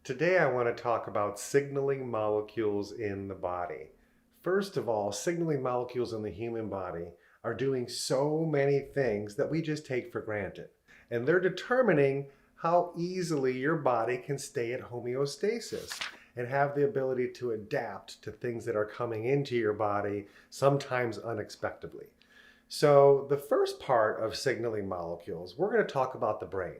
Today I want to talk about signaling molecules in the body. First of all, signaling molecules in the human body are doing so many things that we just take for granted. And they're determining how easily your body can stay at homeostasis and have the ability to adapt to things that are coming into your body, sometimes unexpectedly. So the first part of signaling molecules, we're going to talk about the brain.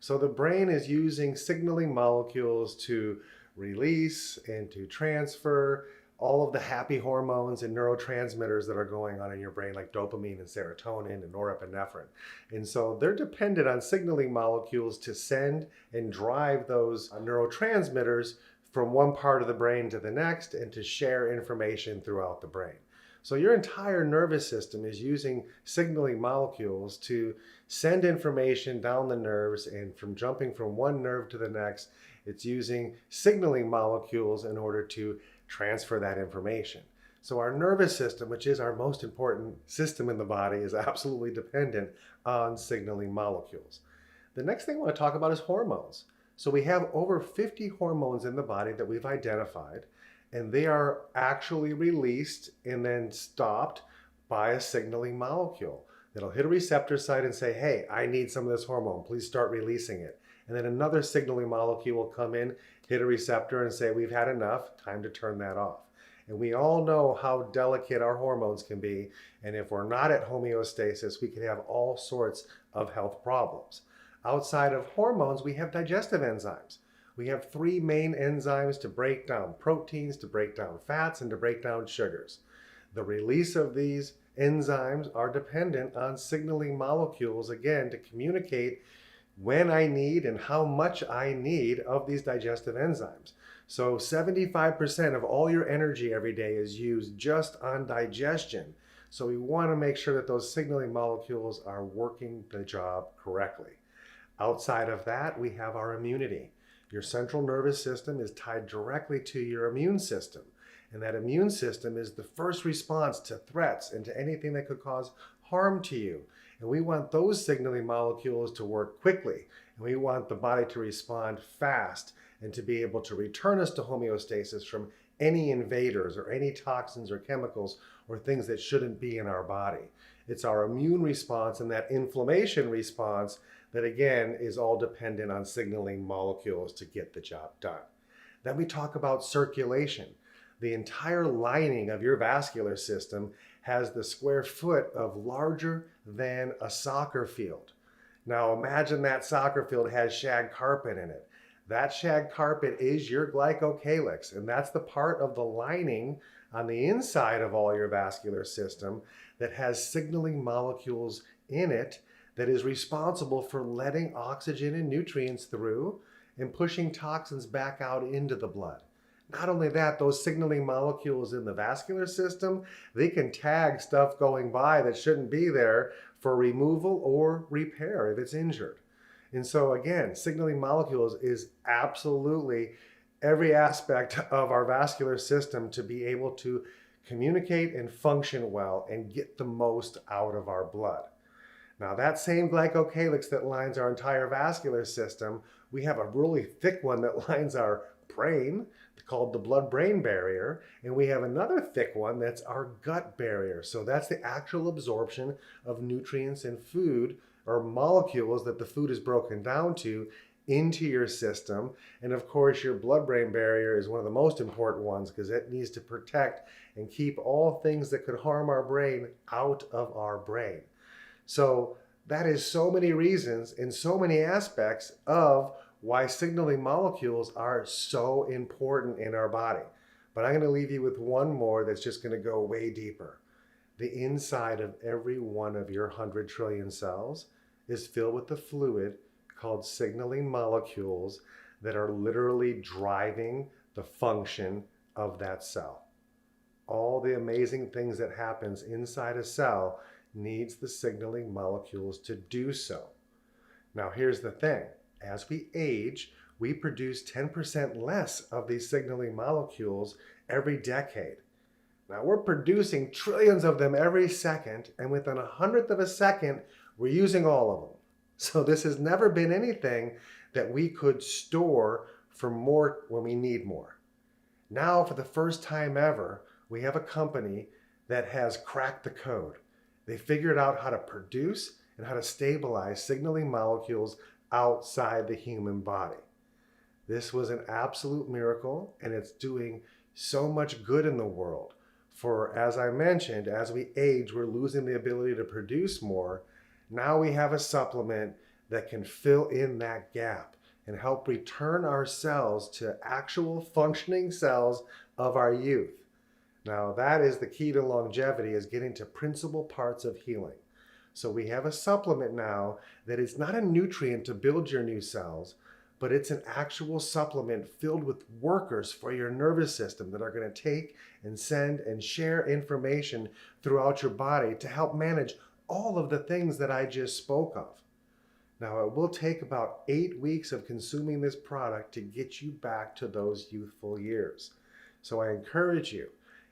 So the brain is using signaling molecules to release and to transfer all of the happy hormones and neurotransmitters that are going on in your brain, like dopamine and serotonin and norepinephrine. And so they're dependent on signaling molecules to send and drive those neurotransmitters from one part of the brain to the next and to share information throughout the brain. So your entire nervous system is using signaling molecules to send information down the nerves, and from jumping from one nerve to the next, it's using signaling molecules in order to transfer that information. So our nervous system, which is our most important system in the body, is absolutely dependent on signaling molecules. The next thing I want to talk about is hormones. So we have over 50 hormones in the body that we've identified, and they are actually released and then stopped by a signaling molecule that'll hit a receptor site and say, hey, I need some of this hormone, please start releasing it. And then another signaling molecule will come in, hit a receptor and say, we've had enough, time to turn that off. And we all know how delicate our hormones can be, and if we're not at homeostasis, we can have all sorts of health problems. Outside of hormones, we have digestive enzymes. We have three main enzymes to break down proteins, to break down fats, and to break down sugars. The release of these enzymes are dependent on signaling molecules, again, to communicate when I need and how much I need of these digestive enzymes. So 75% of all your energy every day is used just on digestion. So we want to make sure that those signaling molecules are working the job correctly. Outside of that, we have our immunity. Your central nervous system is tied directly to your immune system. And that immune system is the first response to threats and to anything that could cause harm to you. And we want those signaling molecules to work quickly. And we want the body to respond fast and to be able to return us to homeostasis from any invaders or any toxins or chemicals or things that shouldn't be in our body. It's our immune response and that inflammation response that, again, is all dependent on signaling molecules to get the job done. Then we talk about circulation. The entire lining of your vascular system has the square foot of larger than a soccer field. Now imagine that soccer field has shag carpet in it. That shag carpet is your glycocalyx, and that's the part of the lining on the inside of all your vascular system that has signaling molecules in it that is responsible for letting oxygen and nutrients through and pushing toxins back out into the blood. Not only that, those signaling molecules in the vascular system, they can tag stuff going by that shouldn't be there for removal or repair if it's injured. And so again, signaling molecules is absolutely every aspect of our vascular system to be able to communicate and function well and get the most out of our blood. Now that same glycocalyx that lines our entire vascular system, we have a really thick one that lines our brain called the blood-brain barrier, and we have another thick one that's our gut barrier. So that's the actual absorption of nutrients and food or molecules that the food is broken down to into your system. And of course, your blood-brain barrier is one of the most important ones because it needs to protect and keep all things that could harm our brain out of our brain. So that is so many reasons and so many aspects of why signaling molecules are so important in our body. But I'm going to leave you with one more that's just going to go way deeper. The inside of every one of your 100 trillion cells is filled with a fluid called signaling molecules that are literally driving the function of that cell. All the amazing things that happens inside a cell needs the signaling molecules to do so. Now here's the thing. As we age, we produce 10% less of these signaling molecules every decade. Now we're producing trillions of them every second, and within 100th of a second, we're using all of them. So this has never been anything that we could store for more when we need more. Now, for the first time ever, we have a company that has cracked the code. They figured out how to produce and how to stabilize signaling molecules outside the human body. This was an absolute miracle, and it's doing so much good in the world. For, as I mentioned, as we age, we're losing the ability to produce more. Now we have a supplement that can fill in that gap and help return our cells to actual functioning cells of our youth. Now that is the key to longevity, is getting to principal parts of healing. So we have a supplement now that is not a nutrient to build your new cells, but it's an actual supplement filled with workers for your nervous system that are going to take and send and share information throughout your body to help manage all of the things that I just spoke of. Now, it will take about 8 weeks of consuming this product to get you back to those youthful years. So I encourage you,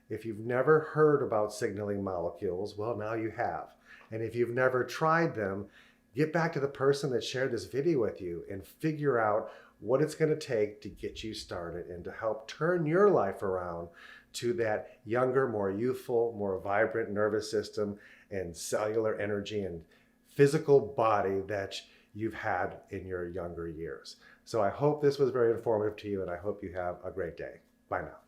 if you've never heard about signaling molecules, well, now you have. And if you've never tried them, get back to the person that shared this video with you and figure out what it's going to take to get you started and to help turn your life around to that younger, more youthful, more vibrant nervous system and cellular energy and physical body that you've had in your younger years. So I hope this was very informative to you, and I hope you have a great day. Bye now.